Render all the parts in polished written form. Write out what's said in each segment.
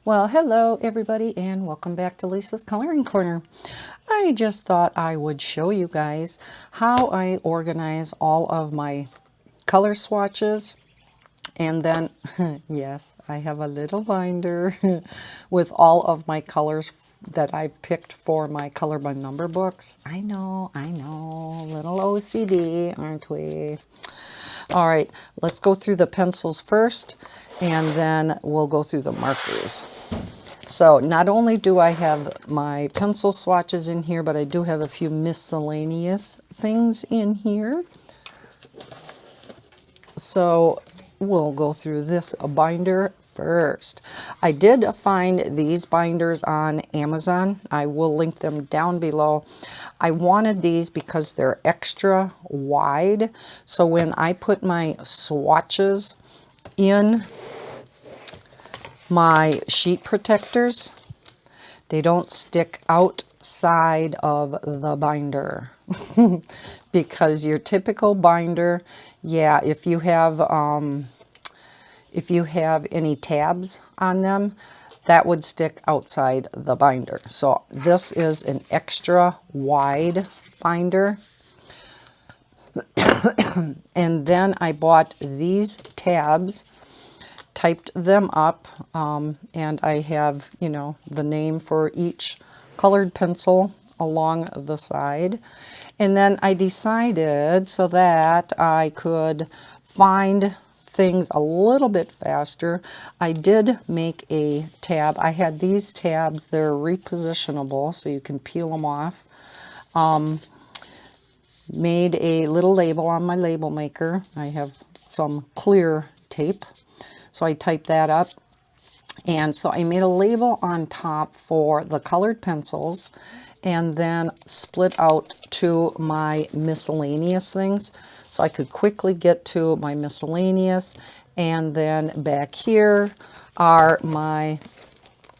Well, hello everybody and welcome back to Lisa's Coloring Corner. I just thought I would show you guys how I organize all of my color swatches. And then, yes, I have a little binder with all of my colors that I've picked for my color by number books. I know, little OCD, aren't we? All right, let's go through the pencils first, and then we'll go through the markers. So not only do I have my pencil swatches in here, but I do have a few miscellaneous things in here. So we'll go through this binder first. I did find these binders on Amazon. I will link them down below. I wanted these because they're extra wide. So when I put my swatches in my sheet protectors, they don't stick outside of the binder. Because your typical binder, yeah, if you have any tabs on them, that would stick outside the binder. So this is an extra wide binder. And then I bought these tabs, typed them up, and I have, the name for each colored pencil along the side. And then I decided, so that I could find things a little bit faster, I did make a tab. I had these tabs, they're repositionable, so you can peel them off. Made a little label on my label maker. I have some clear tape, so I typed that up. And so I made a label on top for the colored pencils, and then split out to my miscellaneous things, so I could quickly get to my miscellaneous. And then back here are my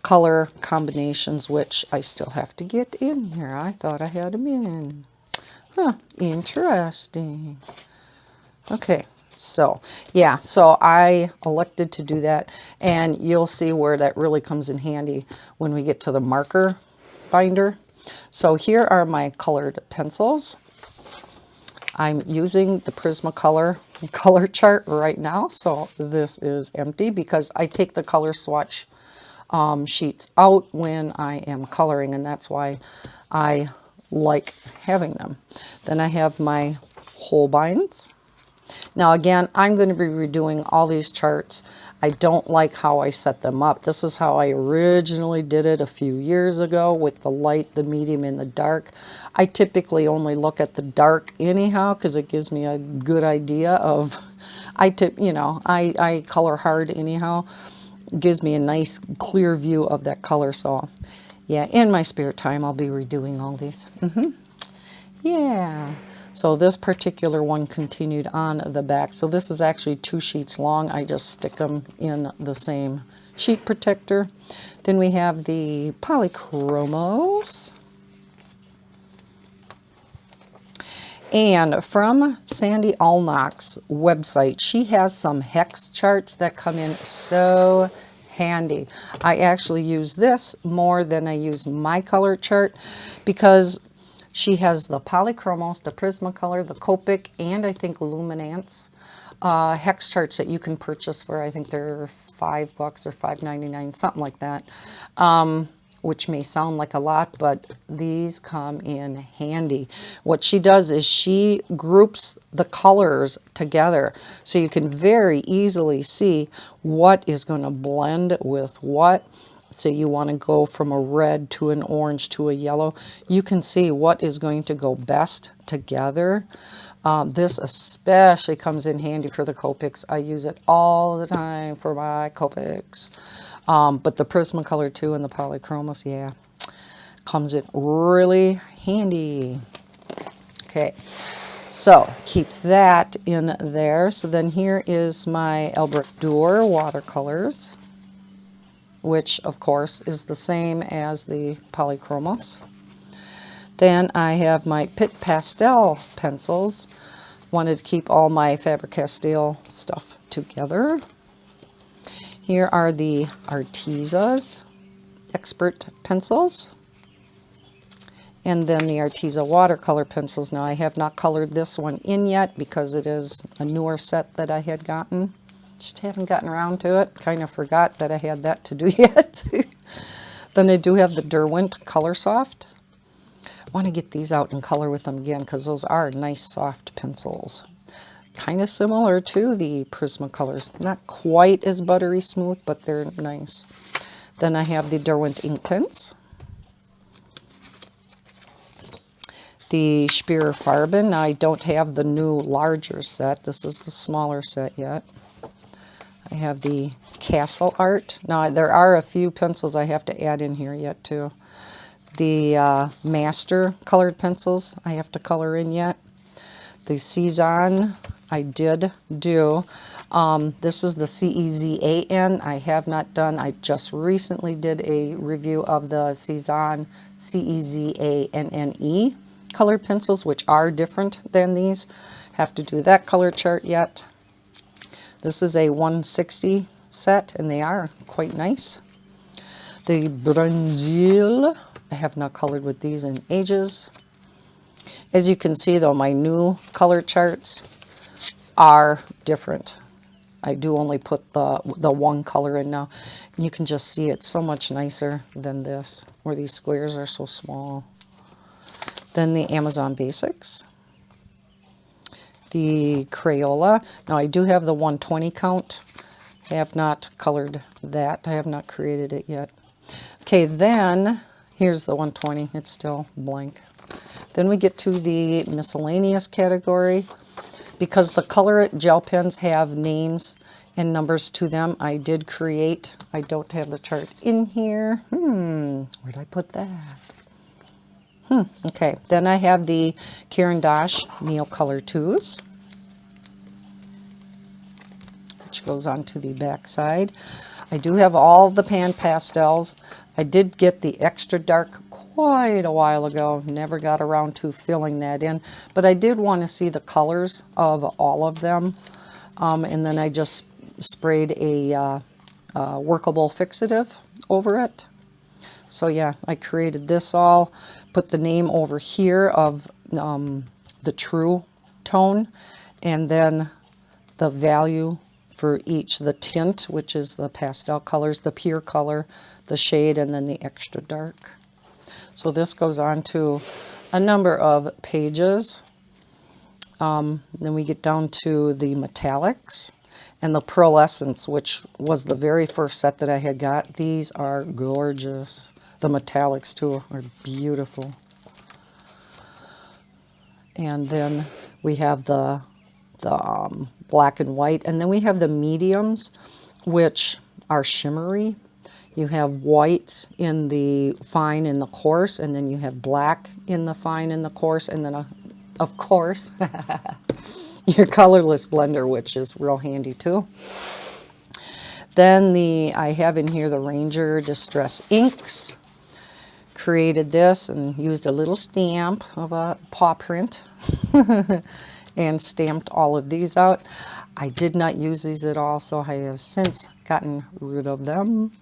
color combinations, which I still have to get in here. I thought I had them in. Huh, interesting. Okay. So, yeah, so I elected to do that, and you'll see where that really comes in handy when we get to the marker binder. So here are my colored pencils. I'm using the Prismacolor color chart right now, so this is empty because I take the color swatch sheets out when I am coloring, and that's why I like having them. Then I have my Holbeins. Now again, I'm going to be redoing all these charts. I don't like how I set them up. This is how I originally did it a few years ago with the light, the medium, and the dark. I typically only look at the dark anyhow because it gives me a good idea of, I color hard anyhow. It gives me a nice clear view of that color. So yeah, in my spare time, I'll be redoing all these. Yeah. So this particular one continued on the back. So this is actually 2 sheets long. I just stick them in the same sheet protector. Then we have the polychromos. And from Sandy Allnock's website, she has some hex charts that come in so handy. I actually use this more than I use my color chart because she has the Polychromos, the Prismacolor, the Copic, and I think Luminance hex charts that you can purchase for, I think they're $5 or $5.99, something like that, which may sound like a lot, but these come in handy. What she does is she groups the colors together so you can very easily see what is going to blend with what. So you want to go from a red to an orange to a yellow. You can see what is going to go best together. This especially comes in handy for the Copics. I use it all the time for my Copics. But the Prismacolor too and the Polychromos, yeah, comes in really handy. Okay, so keep that in there. So then here is my Elbrick Duer watercolors, which of course is the same as the Polychromos. Then I have my Pitt Pastel pencils. Wanted to keep all my Faber-Castell stuff together. Here are the Artesa's Expert pencils. And then the Arteza watercolor pencils. Now I have not colored this one in yet because it is a newer set that I had gotten. Just haven't gotten around to it. Kind of forgot that I had that to do yet. Then I do have the Derwent Color Soft. I want to get these out and color with them again because those are nice soft pencils. Kind of similar to the Prismacolors. Not quite as buttery smooth, but they're nice. Then I have the Derwent ink tints. The Speer Farben. Now I don't have the new larger set. This is the smaller set yet. I have the Castle Art. Now there are a few pencils I have to add in here yet too. The Master colored pencils I have to color in yet. The Cezanne I did do. This is the Cezanne. I have not done. I just recently did a review of the Cezanne Cezanne colored pencils, which are different than these. Have to do that color chart yet. This is a 160 set, and they are quite nice. The Bronzil. I have not colored with these in ages. As you can see, though, my new color charts are different. I do only put the one color in now. And you can just see it's so much nicer than this, where these squares are so small. Then the Amazon Basics. The Crayola. Now I do have the 120 count. I have not colored that. I have not created it yet. Okay, then here's the 120. It's still blank. Then we get to the Miscellaneous category. Because the Color It gel pens have names and numbers to them, I did create. I don't have the chart in here. Where'd I put that? Okay, then I have the Caran d'Ache Neocolor 2s, which goes on to the back side. I do have all the pan pastels. I did get the extra dark quite a while ago. Never got around to filling that in, but I did want to see the colors of all of them. And then I just sprayed a workable fixative over it. So yeah, I created this all, put the name over here of the true tone, and then the value for each, the tint, which is the pastel colors, the pure color, the shade, and then the extra dark. So this goes on to a number of pages. Then we get down to the metallics and the pearlescence, which was the very first set that I had got. These are gorgeous. The metallics too are beautiful. And then we have the black and white, and then we have the mediums, which are shimmery. You have whites in the fine and the coarse, and then you have black in the fine and the coarse, and then of course your colorless blender, which is real handy too. Then I have in here the Ranger Distress Inks. Created this and used a little stamp of a paw print and stamped all of these out. I did not use these at all, so I have since gotten rid of them.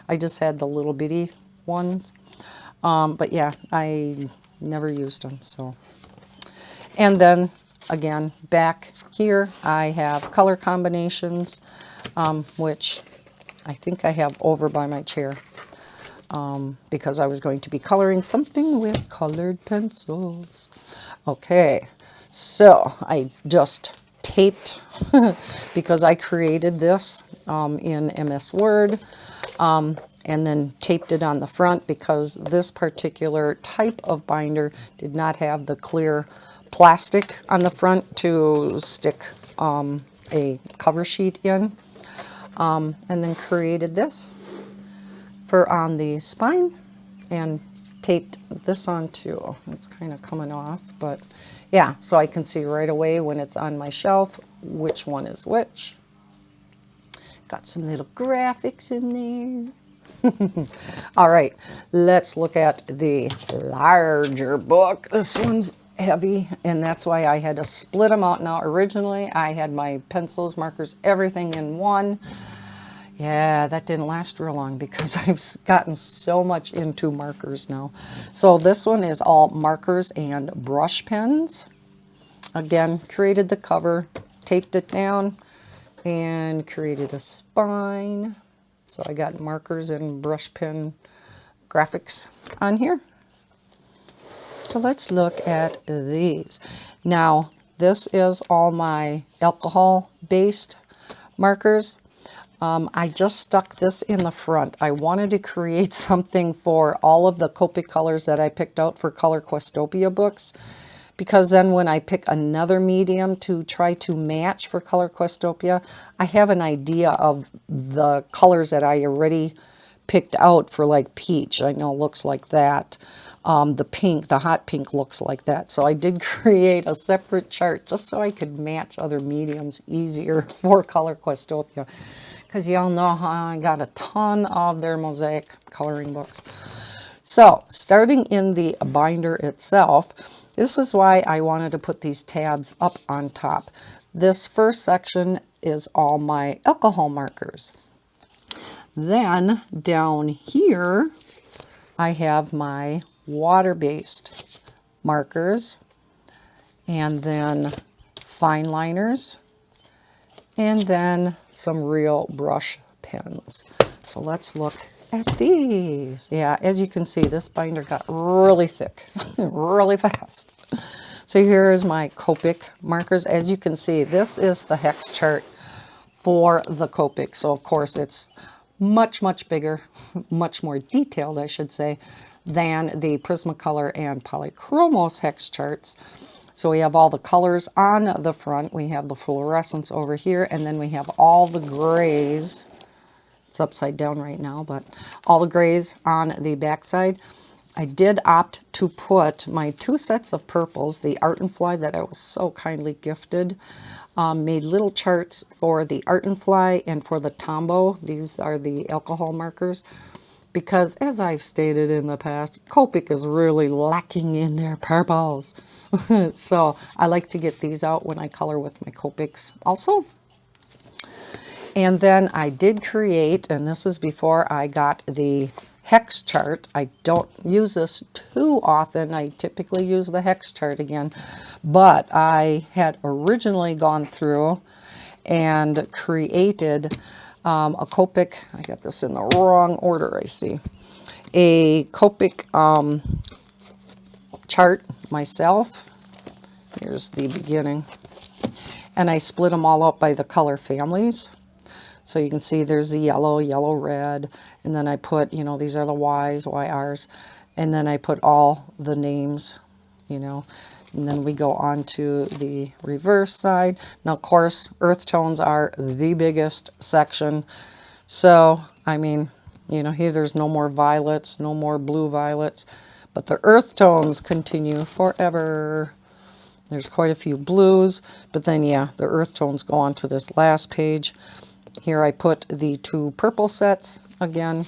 I just had the little bitty ones. But yeah, I never used them. So, and then again, back here, I have color combinations, which I think I have over by my chair. Because I was going to be coloring something with colored pencils. Okay, so I just taped because I created this in MS Word, and then taped it on the front because this particular type of binder did not have the clear plastic on the front to stick a cover sheet in, and then created this for on the spine and taped this on too. It's kind of coming off, but yeah, so I can see right away when it's on my shelf which one is which. Got some little graphics in there. All right, let's look at the larger book. This one's heavy, and that's why I had to split them out. Now originally I had my pencils, markers, everything in one. Yeah, that didn't last real long because I've gotten so much into markers now. So this one is all markers and brush pens. Again, created the cover, taped it down, and created a spine. So I got markers and brush pen graphics on here. So let's look at these. Now, this is all my alcohol-based markers. I just stuck this in the front. I wanted to create something for all of the Copic colors that I picked out for Color Questopia books, because then when I pick another medium to try to match for Color Questopia, I have an idea of the colors that I already picked out for, like peach. I know it looks like that. The pink, the hot pink looks like that. So I did create a separate chart just so I could match other mediums easier for Color Questopia. Because y'all know how I got a ton of their mosaic coloring books. So starting in the binder itself, this is why I wanted to put these tabs up on top. This first section is all my alcohol markers. Then down here, I have my water-based markers, and then fine liners, and then some real brush pens. So let's look at these. Yeah, as you can see, this binder got really thick, really fast. So here is my Copic markers. As you can see, this is the hex chart for the Copic. So of course it's much, much bigger, much more detailed, I should say, than the Prismacolor and Polychromos hex charts. So we have all the colors on the front, we have the fluorescence over here, and then we have all the grays. It's upside down right now, but all the grays on the back side. I did opt to put my 2 sets of purples, the Art and Fly that I was so kindly gifted, made little charts for the Art and Fly and for the Tombow. These are the alcohol markers. Because as I've stated in the past, Copic is really lacking in their purples. So I like to get these out when I color with my Copics also. And then I did create, and this is before I got the hex chart. I don't use this too often. I typically use the hex chart again. But I had originally gone through and created a Copic, I got this in the wrong order, I see, a Copic chart myself. Here's the beginning. And I split them all up by the color families. So you can see there's the yellow, yellow, red, and then I put, you know, these are the Ys, YRs, and then I put all the names, you know. And then we go on to the reverse side. Now, of course, earth tones are the biggest section. So, I mean, you know, here there's no more violets, no more blue violets. But the earth tones continue forever. There's quite a few blues. But then, yeah, the earth tones go on to this last page. Here I put the 2 purple sets again.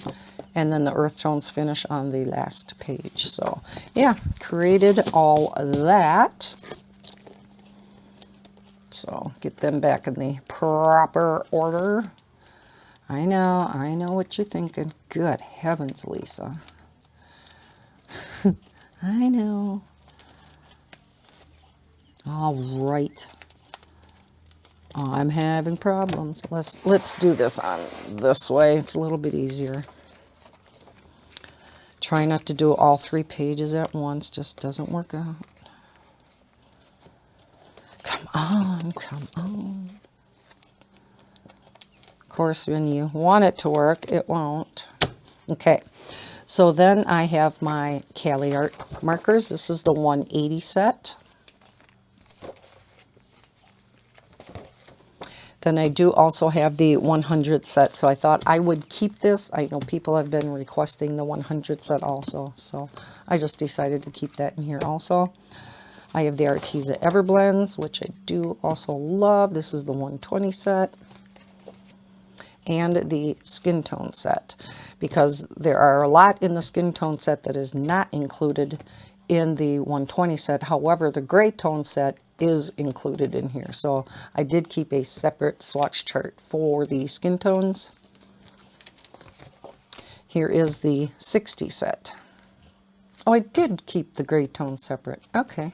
And then the earth tones finish on the last page. So, yeah, created all that. So, get them back in the proper order. I know what you're thinking. Good heavens, Lisa. I know. All right. Oh, I'm having problems. Let's do this on this way. It's a little bit easier. Try not to do all 3 pages at once. Just doesn't work out. Come on, come on. Of course, when you want it to work, it won't. Okay, so then I have my Cali Art markers. This is the 180 set. Then I do also have the 100 set, so I thought I would keep this. I know people have been requesting the 100 set also, so I just decided to keep that in here also. I have the Arteza Everblends, which I do also love. This is the 120 set. And the skin tone set, because there are a lot in the skin tone set that is not included in the 120 set. However, the gray tone set is included in here. So I did keep a separate swatch chart for the skin tones. Here is the 60 set. Oh, I did keep the gray tone separate. Okay.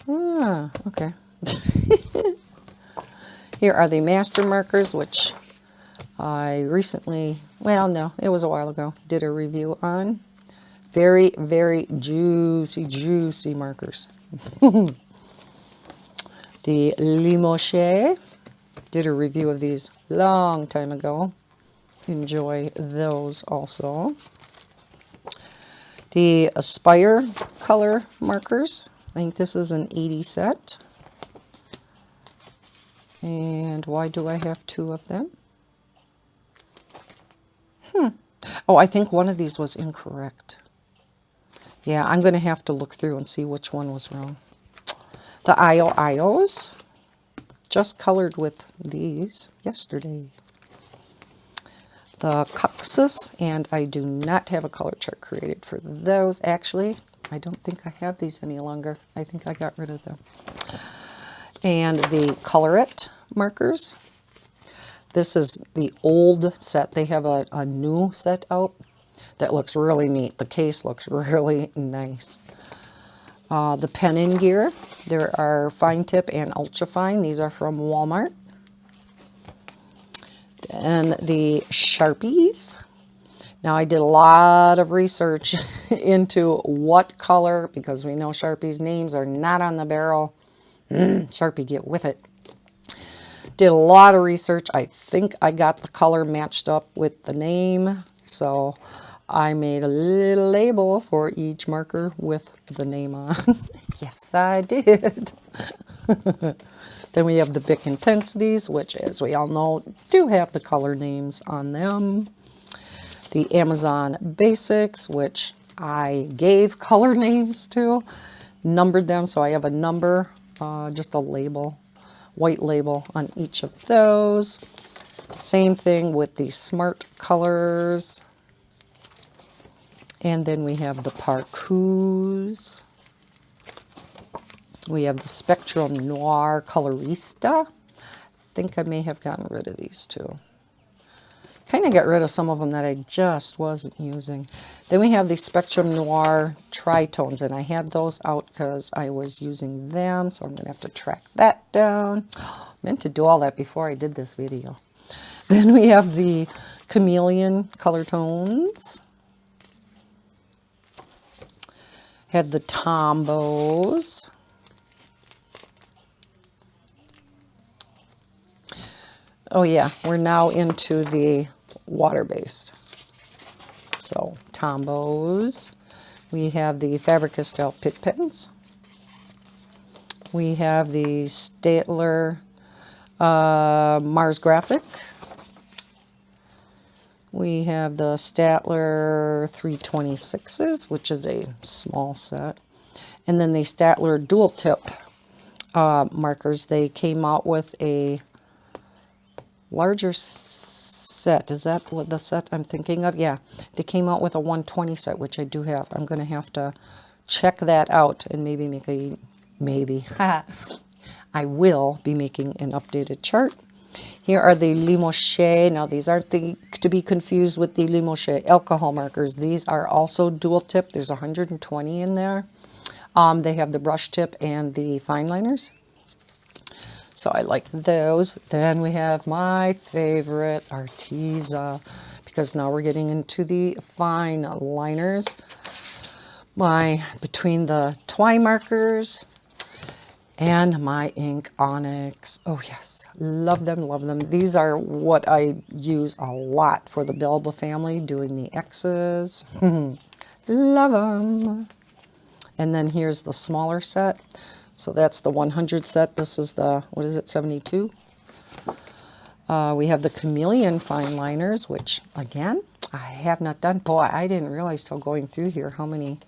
Ah, okay. Here are the master markers, which I recently, well, no, it was a while ago, did a review on. Very, very juicy, juicy markers. The Limoges, did a review of these long time ago. Enjoy those also. The Aspire color markers. I think this is an 80 set. And why do I have two of them? Oh, I think one of these was incorrect. Yeah, I'm going to have to look through and see which one was wrong. The Ios, just colored with these yesterday. The Coxus, and I do not have a color chart created for those. Actually, I don't think I have these any longer. I think I got rid of them. And the Color It markers. This is the old set. They have a new set out that looks really neat. The case looks really nice. The pen in gear. There are fine tip and ultra fine. These are from Walmart. And the Sharpies. Now I did a lot of research into what color, because we know Sharpies names are not on the barrel. Sharpie, get with it. Did a lot of research. I think I got the color matched up with the name. So I made a little label for each marker with the name on. Yes, I did. Then we have the Bic Intensities, which, as we all know, do have the color names on them. The Amazon Basics, which I gave color names to, numbered them, so I have a number, just a label, white label on each of those. Same thing with the Smart Colors. And then we have the Parcous. We have the Spectrum Noir Colorista. I think I may have gotten rid of these two. Kind of got rid of some of them that I just wasn't using. Then we have the Spectrum Noir Tritones, and I had those out because I was using them, so I'm going to have to track that down. Meant to do all that before I did this video. Then we have the Chameleon Color Tones. Have the Tombos. Oh yeah, we're now into the water-based. So, Tombos. We have the Faber-Castell Pitt Pens. We have the Staedtler Mars Graphic. We have the Staedtler 326s, which is a small set. And then the Staedtler Dual Tip markers. They came out with a larger set. Is that what the set I'm thinking of? Yeah, they came out with a 120 set, which I do have. I'm going to have to check that out and maybe make a, I will be making an updated chart. Here are the Limoges. Now these aren't to be confused with the Limoges alcohol markers. These are also dual tip. There's 120 in there. They have the brush tip and the fine liners. So I like those. Then we have my favorite, Arteza, because now we're getting into the fine liners. Between the twine markers and my ink Onyx. Oh yes, love them, love them. These are what I use a lot for the Belba family, doing the X's. Love them. And then here's the smaller set. So that's the 100 set. This is the, what is it, 72? We have the Chameleon fine liners, which, again, I have not done. Boy, I didn't realize till going through here how many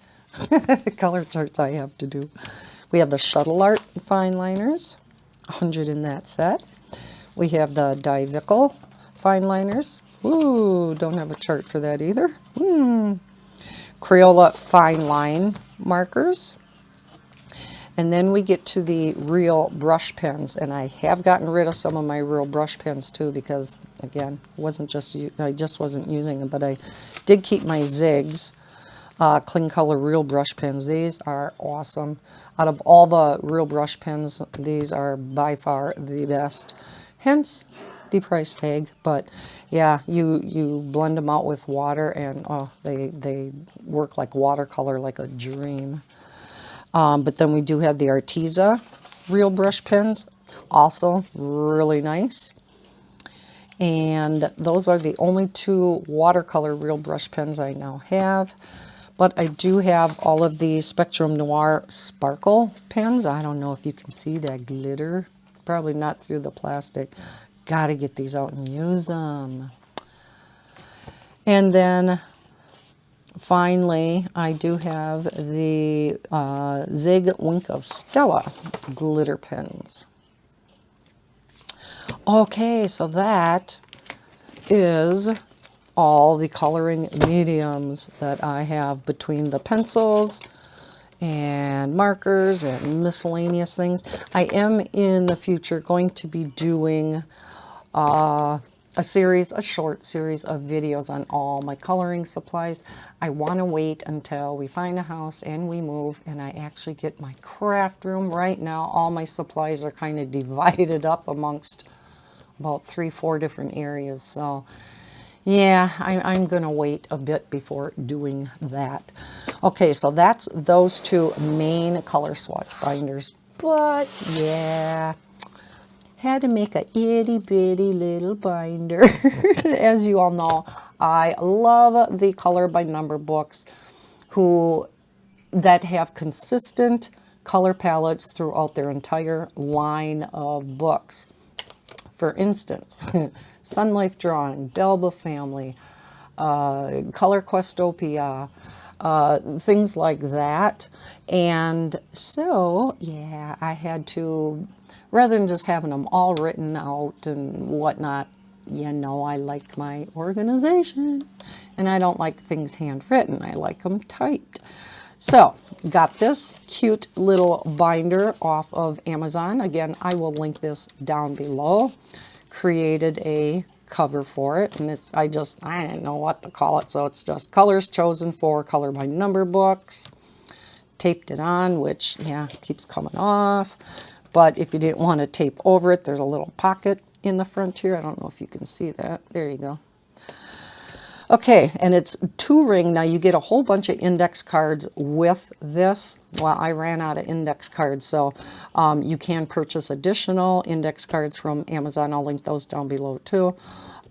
color charts I have to do. We have the Shuttle Art fine liners, 100 in that set. We have the Divical fine liners. Ooh, don't have a chart for that either. Crayola fine line markers. And then we get to the real brush pens, and I have gotten rid of some of my real brush pens too, because again, I just wasn't using them, but I did keep my Zigs Clean Color Real Brush Pens. These are awesome. Out of all the real brush pens, these are by far the best. Hence the price tag. But yeah, you blend them out with water, and oh, they work like watercolor, like a dream. But then we do have the Arteza Real Brush Pens, also really nice. And those are the only two watercolor real brush pens I now have. But I do have all of the Spectrum Noir Sparkle pens. I don't know if you can see that glitter. Probably not through the plastic. Gotta get these out and use them. And then finally, I do have the Zig Wink of Stella glitter pens. Okay, so that is all the coloring mediums that I have between the pencils and markers and miscellaneous things. I am in the future going to be doing a short series of videos on all my coloring supplies. I want to wait until we find a house and we move and I actually get my craft room. Right now, all my supplies are kind of divided up amongst about 3-4 different areas. So yeah, I'm going to wait a bit before doing that. Okay, so that's those two main color swatch binders. But yeah, had to make a itty bitty little binder. As you all know, I love the color by number books that have consistent color palettes throughout their entire line of books. For instance, Sun Life Drawing, Belba Family, Color Questopia, things like that. And so, yeah, I had to, rather than just having them all written out and whatnot, you know, I like my organization. And I don't like things handwritten. I like them typed. So, got this cute little binder off of Amazon. Again, I will link this down below. Created a cover for it, and I didn't know what to call it, so it's just Colors Chosen for Color by Number books. Taped it on, which, yeah, keeps coming off. But if you didn't want to tape over it, there's a little pocket in the front here. I don't know if you can see that. There you go. Okay, and it's 2-ring. Now you get a whole bunch of index cards with this. Well, I ran out of index cards, so you can purchase additional index cards from Amazon. I'll link those down below too,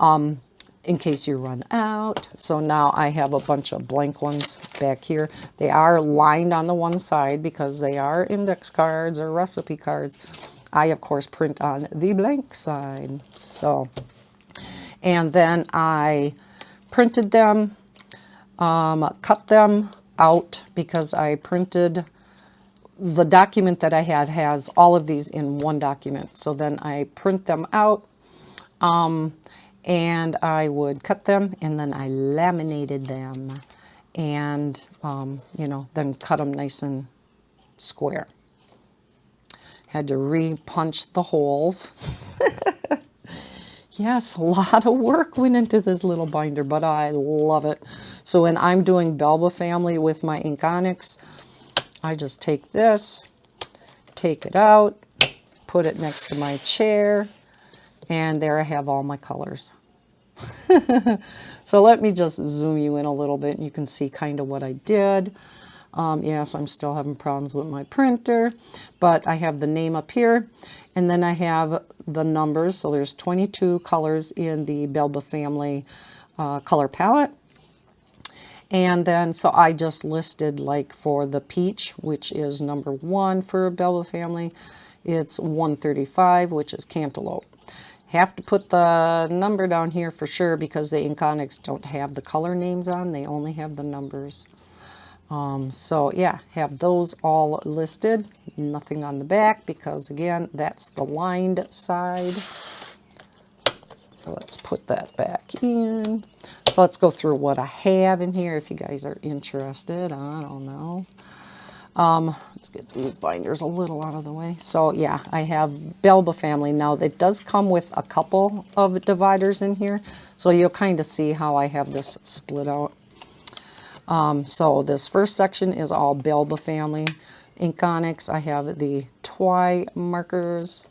in case you run out. So now I have a bunch of blank ones back here. They are lined on the one side because they are index cards or recipe cards. I, of course, print on the blank side. So, and then I printed them, cut them out because I printed the document that I had has all of these in one document. So then I print them out, and I would cut them, and then I laminated them, and you know, then cut them nice and square. Had to re-punch the holes. Yes, a lot of work went into this little binder, but I love it. So when I'm doing Belba Family with my Inkonics, I just take this, take it out, put it next to my chair, and there I have all my colors. So let me just zoom you in a little bit, and you can see kind of what I did. Yes, I'm still having problems with my printer, but I have the name up here, and then I have the numbers. So there's 22 colors in the Belba Family color palette. And then, so I just listed, like for the peach, which is number 1 for Belba Family, it's 135, which is cantaloupe. Have to put the number down here for sure because the Inkonics don't have the color names on, they only have the numbers. So yeah, have those all listed. Nothing on the back because, again, that's the lined side. So let's put that back in. So let's go through what I have in here if you guys are interested. I don't know. Let's get these binders a little out of the way. So yeah, I have Belba family. Now it does come with a couple of dividers in here, so you'll kind of see how I have this split out. So this first section is all Belba family. Iconics, I have the Twi markers,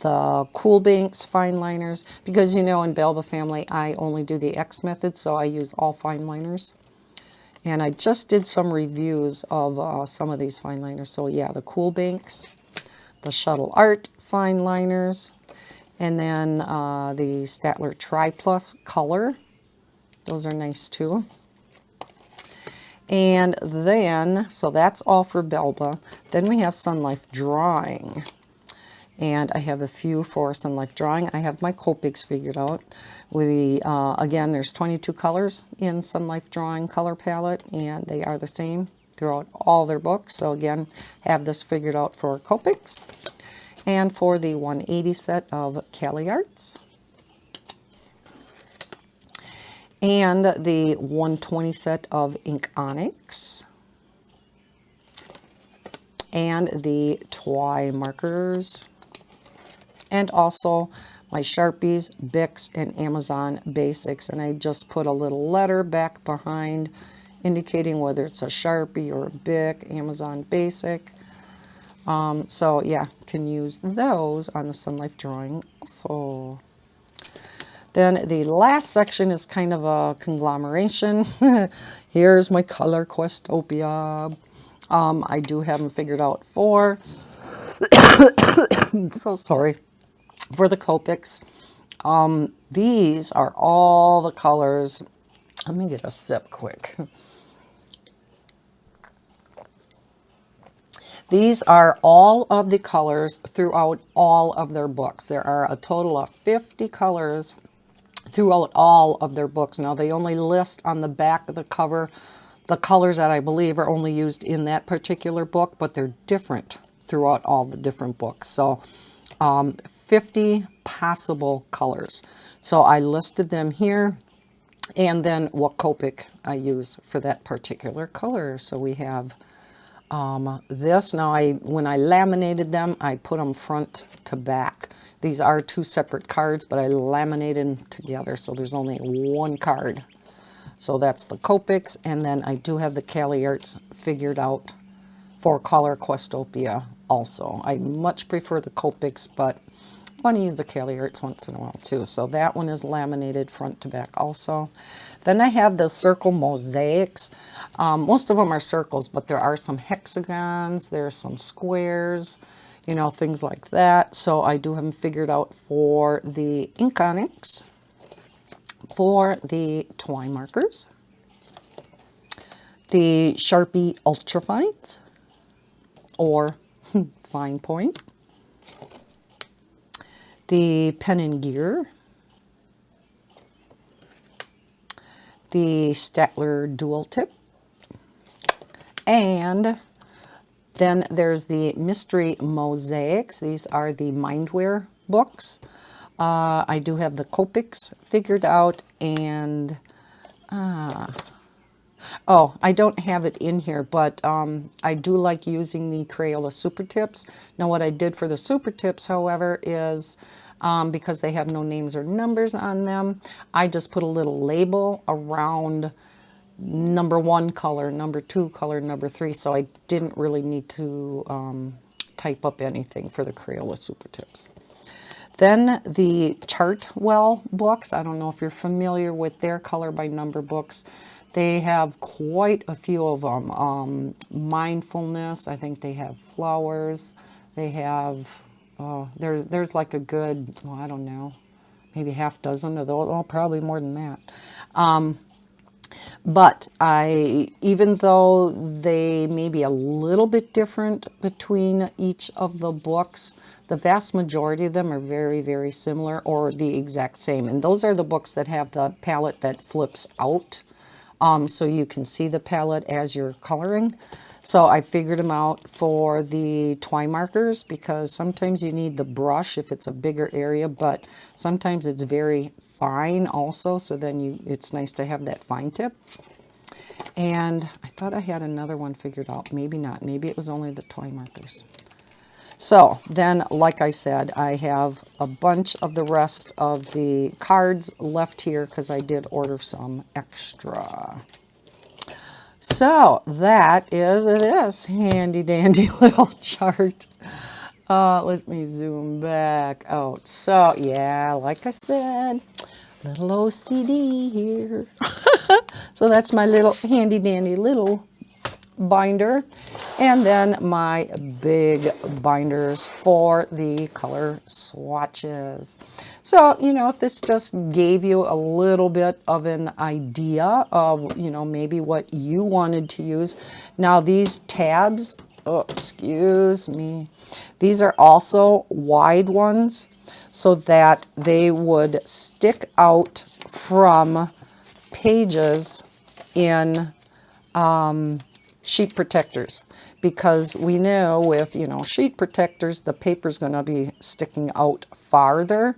the Cool Banks fine liners, because you know in Belba family I only do the X method, so I use all fine liners. And I just did some reviews of some of these fine liners. So yeah, the Cool Banks, the Shuttle Art fine liners, and then the Statler Tri Plus color. Those are nice too. And then, so that's all for Belba. Then we have Sun Life Drawing. And I have a few for Sun Life Drawing. I have my Copics figured out. Again, there's 22 colors in Sun Life Drawing color palette, and they are the same throughout all their books. So again, have this figured out for Copics. And for the 180 set of Cali Arts. And the 120 set of Iconics. And the Twi markers. And also my Sharpies, Bics, and Amazon Basics. And I just put a little letter back behind indicating whether it's a Sharpie or a Bic, Amazon Basic. So yeah, can use those on the Sun Life Drawing. So then the last section is kind of a conglomeration. Here's my Color Questopia. I do have them figured out for, so sorry, for the Copics. These are all the colors. Let me get a sip quick. These are all of the colors throughout all of their books. There are a total of 50 colors throughout all of their books. Now they only list on the back of the cover the colors that I believe are only used in that particular book, but they're different throughout all the different books. So 50 possible colors. So I listed them here, and then what Copic I use for that particular color. So we have this. Now when I laminated them, I put them front to back. These are two separate cards, but I laminated them together, so there's only one card. So that's the Copics, and then I do have the Cali Arts figured out for Color Questopia also. I much prefer the Copics, but I want to use the Cali Arts once in a while too. So that one is laminated front to back also. Then I have the circle mosaics. Most of them are circles, but there are some hexagons, there's some squares, you know, things like that. So I do have them figured out for the Iconics, for the Twi markers, the Sharpie Ultra Fines, or Fine Point, the Pen and Gear, the Statler Dual Tip, and then there's the Mystery Mosaics. These are the Mindware books. I do have the Copics figured out, and oh, I don't have it in here, but I do like using the Crayola Super Tips. Now what I did for the Super Tips, however, is because they have no names or numbers on them, I just put a little label around number 1 color, number 2 color, number 3, so I didn't really need to type up anything for the Crayola Super Tips. Then the Chartwell books. I don't know if you're familiar with their color by number books. They have quite a few of them. Mindfulness, I think they have flowers. They have, there's like a good, well, I don't know, maybe half dozen of those. Oh, probably more than that. But even though they may be a little bit different between each of the books, the vast majority of them are very, very similar or the exact same. And those are the books that have the palette that flips out. So you can see the palette as you're coloring. So I figured them out for the Twi markers, because sometimes you need the brush if it's a bigger area, but sometimes it's very fine also. So then it's nice to have that fine tip. And I thought I had another one figured out. Maybe not. Maybe it was only the toy markers. So then, like I said, I have a bunch of the rest of the cards left here because I did order some extra. So that is this handy dandy little chart. Let me zoom back out. So yeah, like I said, little OCD here. So that's my little handy dandy little binder, and then my big binders for the color swatches. So, you know, if this just gave you a little bit of an idea of, you know, maybe what you wanted to use. Now these tabs, oh, excuse me, these are also wide ones so that they would stick out from pages in sheet protectors, because we know with, you know, sheet protectors, the paper's going to be sticking out farther,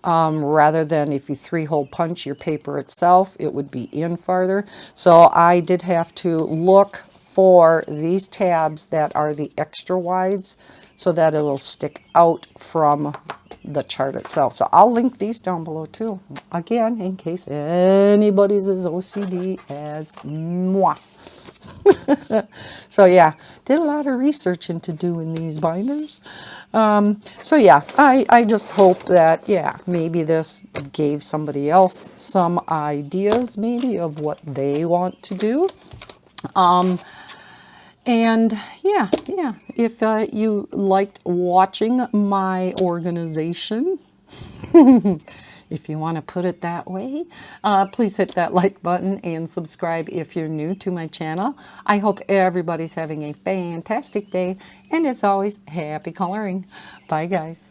rather than if you 3-hole punch your paper itself, it would be in farther. So I did have to look for these tabs that are the extra wides so that it will stick out from the chart itself. So I'll link these down below too, again, in case anybody's as OCD as moi. So yeah, did a lot of research into doing these binders. So yeah, I just hope that, yeah, maybe this gave somebody else some ideas maybe of what they want to do. And yeah, if you liked watching my organization, if you want to put it that way, please hit that like button and subscribe if you're new to my channel. I hope everybody's having a fantastic day, and as always, happy coloring. Bye, guys.